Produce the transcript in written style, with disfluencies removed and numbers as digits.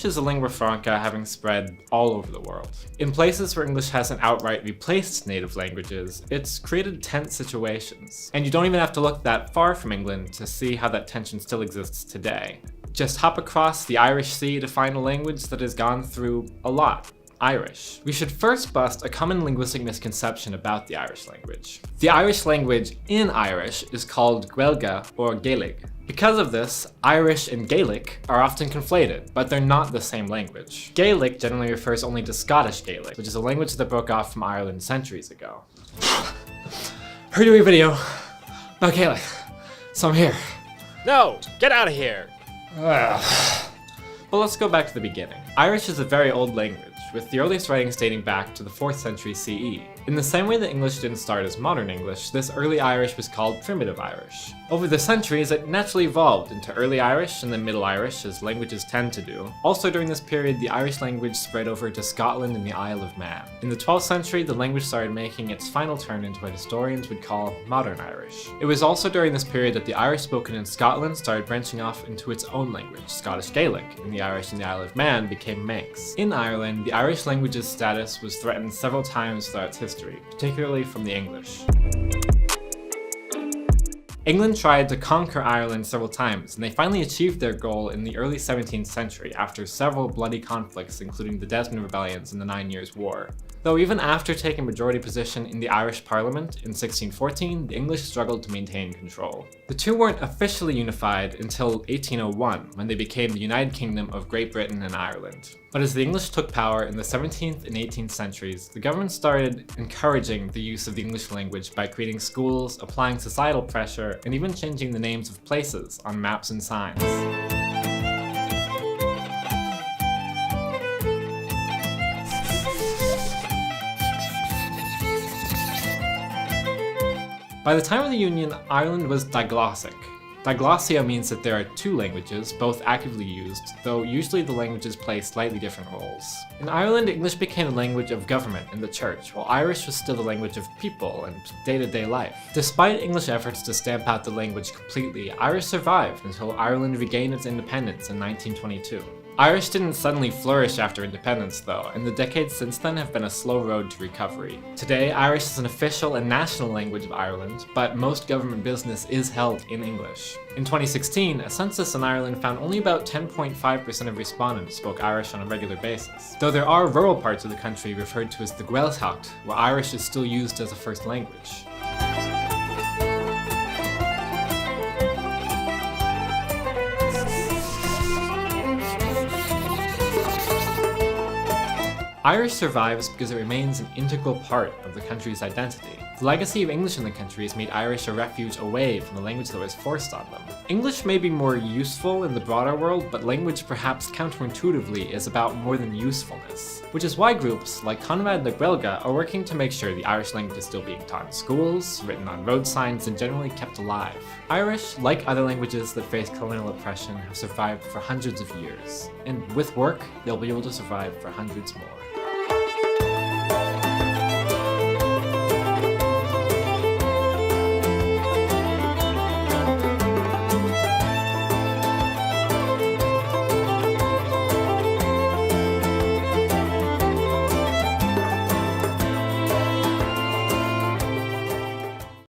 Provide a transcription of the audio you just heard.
Irish is a lingua franca having spread all over the world. In places where English hasn't outright replaced native languages, it's created tense situations. And you don't even have to look that far from England to see how that tension still exists today. Just hop across the Irish Sea to find a language that has gone through a lot. Irish. We should first bust a common linguistic misconception about the Irish language. The Irish language in Irish is called Gaeilge or Gaelic. Because of this, Irish and Gaelic are often conflated, but they're not the same language. Gaelic generally refers only to Scottish Gaelic, which is a language that broke off from Ireland centuries ago. Heard your video about Gaelic, so I'm here. No, get out of here. But let's go back to the beginning. Irish is a very old language, with the earliest writings dating back to the 4th century CE. In the same way that English didn't start as modern English, this early Irish was called Primitive Irish. Over the centuries, it naturally evolved into Early Irish and then Middle Irish, as languages tend to do. Also during this period, the Irish language spread over to Scotland and the Isle of Man. In the 12th century, the language started making its final turn into what historians would call Modern Irish. It was also during this period that the Irish spoken in Scotland started branching off into its own language, Scottish Gaelic, and the Irish in the Isle of Man became Manx. In Ireland, the Irish language's status was threatened several times throughout its history, particularly from the English. England tried to conquer Ireland several times, and they finally achieved their goal in the early 17th century after several bloody conflicts, including the Desmond Rebellions and the 9 Years' War. Though even after taking majority position in the Irish Parliament in 1614, the English struggled to maintain control. The two weren't officially unified until 1801, when they became the United Kingdom of Great Britain and Ireland. But as the English took power in the 17th and 18th centuries, the government started encouraging the use of the English language by creating schools, applying societal pressure, and even changing the names of places on maps and signs. By the time of the Union, Ireland was diglossic. Diglossia means that there are two languages, both actively used, though usually the languages play slightly different roles. In Ireland, English became the language of government and the church, while Irish was still the language of people and day-to-day life. Despite English efforts to stamp out the language completely, Irish survived until Ireland regained its independence in 1922. Irish didn't suddenly flourish after independence though, and the decades since then have been a slow road to recovery. Today, Irish is an official and national language of Ireland, but most government business is held in English. In 2016, a census in Ireland found only about 10.5% of respondents spoke Irish on a regular basis. Though there are rural parts of the country referred to as the Gaeltacht, where Irish is still used as a first language. Irish survives because it remains an integral part of the country's identity. The legacy of English in the country has made Irish a refuge away from the language that was forced on them. English may be more useful in the broader world, but language perhaps counterintuitively is about more than usefulness. Which is why groups like Conrad na Gaeilge are working to make sure the Irish language is still being taught in schools, written on road signs, and generally kept alive. Irish, like other languages that face colonial oppression, have survived for hundreds of years. And with work, they'll be able to survive for hundreds more.